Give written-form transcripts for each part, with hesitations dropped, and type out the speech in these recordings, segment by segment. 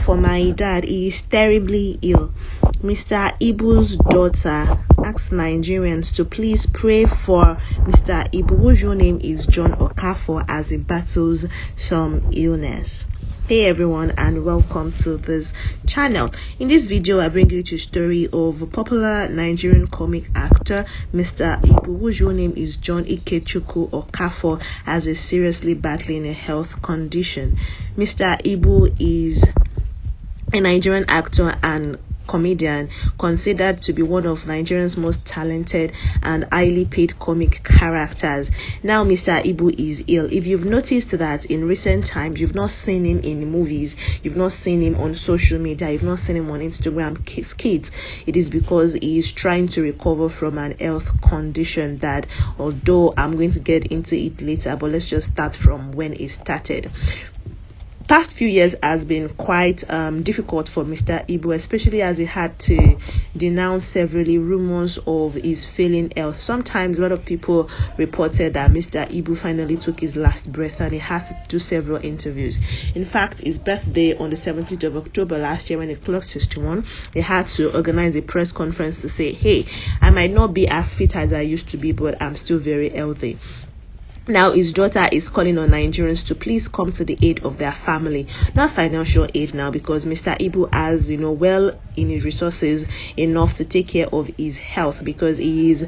for my dad. He is terribly ill. Mr. Ibu's daughter asks Nigerians to please pray for Mr. Ibu, whose real name is John Okafor, as he battles some illness. Hey everyone, and welcome to this channel. In this video, I bring you the story of a popular Nigerian comic actor, Mr. Ibu, whose real name is John Ikechukwu Okafor, as is seriously battling a health condition. Mr. Ibu is a Nigerian actor and comedian, considered to be one of Nigeria's most talented and highly paid comic characters. Now Mr. Ibu is ill. If you've noticed that in recent times you've not seen him in movies, you've not seen him on social media, you've not seen him on Instagram kids, it is because he is trying to recover from an health condition that, although I'm going to get into it later, but let's just start from when it started. Past few years has been quite difficult for Mr. Ibu, especially as he had to denounce severally rumors of his failing health. Sometimes a lot of people reported that Mr. Ibu finally took his last breath and he had to do several interviews. In fact, his birthday on the 17th of October last year, when he clocked 61, he had to organize a press conference to say, hey, I might not be as fit as I used to be, but I'm still very healthy. Now his daughter is calling on Nigerians to please come to the aid of their family, not financial aid now, because Mr. Ibu has, well in his resources enough to take care of his health, because he is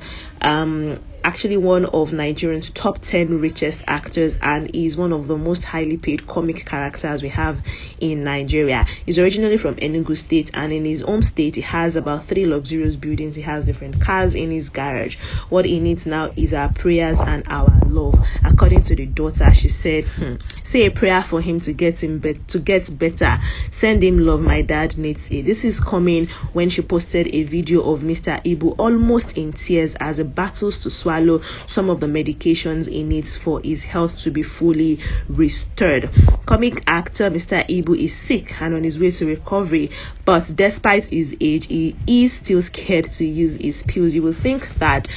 actually one of Nigeria's top 10 richest actors, and is one of the most highly paid comic characters we have in Nigeria. He's originally from Enugu State, and in his home state he has about 3 luxurious buildings. He has different cars in his garage. What he needs now is our prayers and our love. According to the daughter, she said, say a prayer for him to get better. Send him love, my dad needs it. This is coming when she posted a video of Mr. Ibu almost in tears as he battles to swallow some of the medications he needs for his health to be fully restored. Comic actor Mr. Ibu is sick and on his way to recovery, but despite his age, he is still scared to use his pills. You will think that,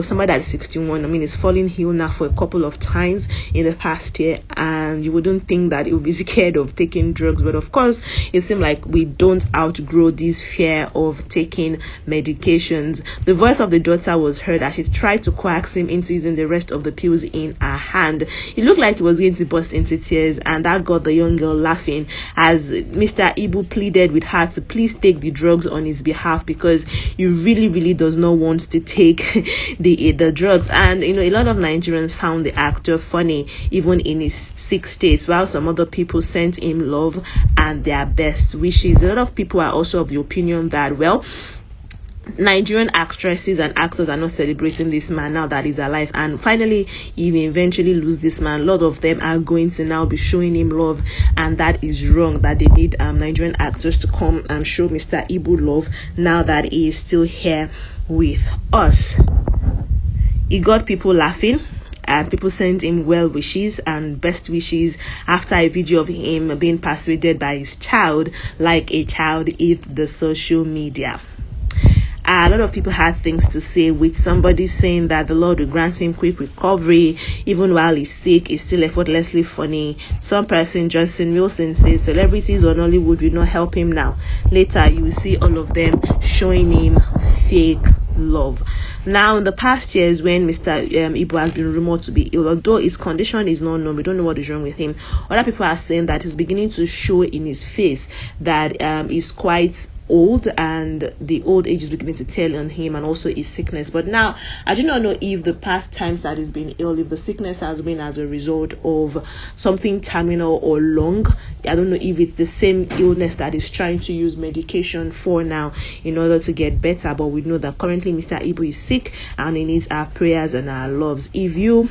somebody that is 61, is falling ill now for a couple of times in the past year, and you wouldn't think that he would be scared of taking drugs. But of course, it seems like we don't outgrow this fear of taking medications. The voice of the daughter was heard as she tried to coax him into using the rest of the pills in her hand. It looked like he was going to burst into tears, and that got the young girl laughing as Mr. Ibu pleaded with her to please take the drugs on his behalf, because he really does not want to take the drugs. And a lot of Nigerians found the actor funny even in his sick state, while some other people sent him love and their best wishes. A lot of people are also of the opinion that, Nigerian actresses and actors are not celebrating this man now that he's alive, and finally he will eventually lose this man. A lot of them are going to now be showing him love, and that is wrong. That they need Nigerian actors to come and show Mr. Ibu love now that he is still here with us. He got people laughing, and people sent him well wishes and best wishes after a video of him being persuaded by his child, like a child hit the social media. A lot of people had things to say, with somebody saying that the Lord will grant him quick recovery even while he's sick. He's still effortlessly funny. Some person, Justin Wilson, says celebrities on Hollywood will not help him now. Later you will see all of them showing him fake love. Now, in the past years, when Mr. Ibu has been rumored to be ill, although his condition is not known, we don't know what is wrong with him, other people are saying that he's beginning to show in his face that he's quite old, and the old age is beginning to tell on him, and also his sickness. But now I do not know if the past times that he's been ill, if the sickness has been as a result of something terminal or long. I don't know if it's the same illness that he's trying to use medication for now in order to get better, but we know that currently Mr. Ibu is sick and he needs our prayers and our loves. If you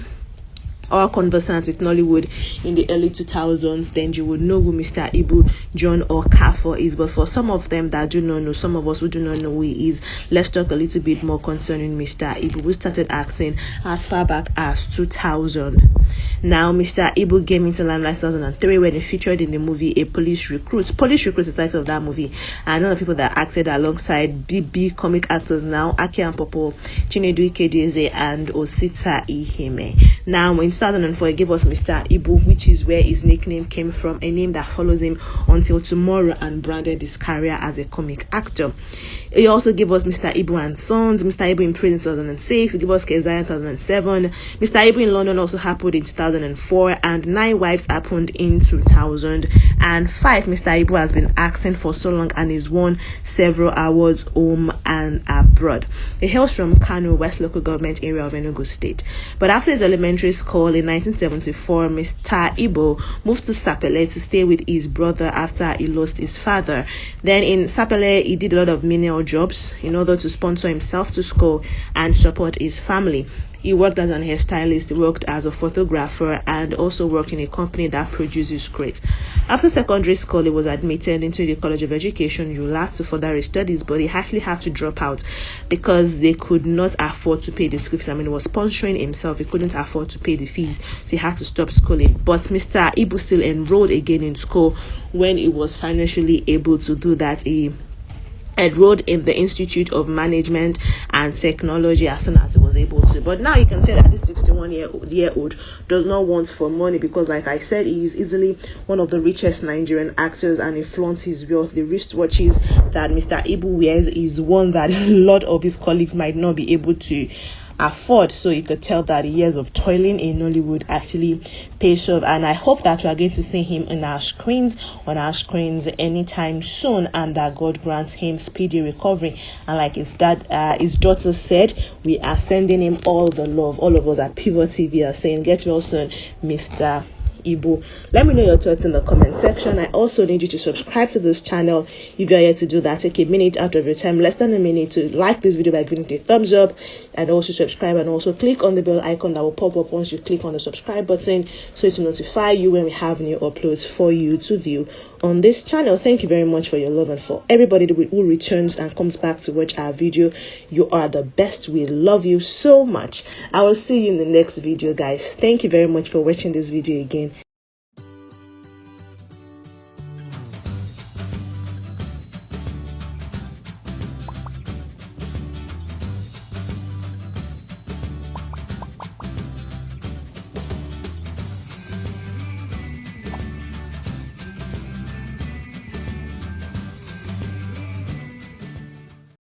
or conversant with Nollywood in the early 2000s, then you would know who Mr. Ibu John Okafor is. But for some of them that do not know, some of us who do not know who he is, let's talk a little bit more concerning Mr. Ibu, who started acting as far back as 2000. Now, Mr. Ibu came into limelight 2003 when he featured in the movie A Police Recruit. Police Recruit is the title of that movie, and one of the people that acted alongside big comic actors now, Aki and Popo, Chinedu Ikedeze, and Osita Iheme. Now, in 2004, he gave us Mr Ibu, which is where his nickname came from, a name that follows him until tomorrow, and branded his career as a comic actor. He also gave us Mr Ibu and Sons, Mr Ibu in Prison in 2006, he gave us Kezia in 2007, Mr Ibu in London also happened in 2004, and Nine Wives happened in 2005. Mr Ibu has been acting for so long and has won several awards home and abroad. He hails from Kano, West Local Government Area of Enugu State. But after his elementary school in 1974, Mr Ibu moved to Sapele to stay with his brother after he lost his father. Then in Sapele, he did a lot of menial jobs in order to sponsor himself to school and support his family. He worked as an hairstylist, worked as a photographer, and also worked in a company that produces crates. After secondary school, he was admitted into the College of Education, Yola, to further his studies, but he actually had to drop out because they could not afford to pay the school fees. I mean, he was sponsoring himself, he couldn't afford to pay the fees, so he had to stop schooling. But Mr. Ibu still enrolled again in school. When he was financially able to do that, he enrolled in the Institute of Management and Technology as soon as he was able to. But now you can say that this 61-year-old does not want for money, because like I said, he is easily one of the richest Nigerian actors and he flaunts his wealth. The wristwatches that Mr. Ibu wears is one that a lot of his colleagues might not be able to afford, so you could tell that years of toiling in Nollywood actually pays off. And I hope that we are going to see him on our screens anytime soon, and that God grants him speedy recovery. And like his daughter said, we are sending him all the love. All of us at Pivot TV are saying, get well soon, Mr. Ibu. Let me know your thoughts in the comment section. I also need you to subscribe to this channel. If you are here to do that, take a minute out of your time, less than a minute, to like this video by giving it a thumbs up, and also subscribe, and also click on the bell icon that will pop up once you click on the subscribe button, so it will notify you when we have new uploads for you to view on this channel. Thank you very much for your love, and for everybody who returns and comes back to watch our video. You are the best. We love you so much. I will see you in the next video, guys. Thank you very much for watching this video again.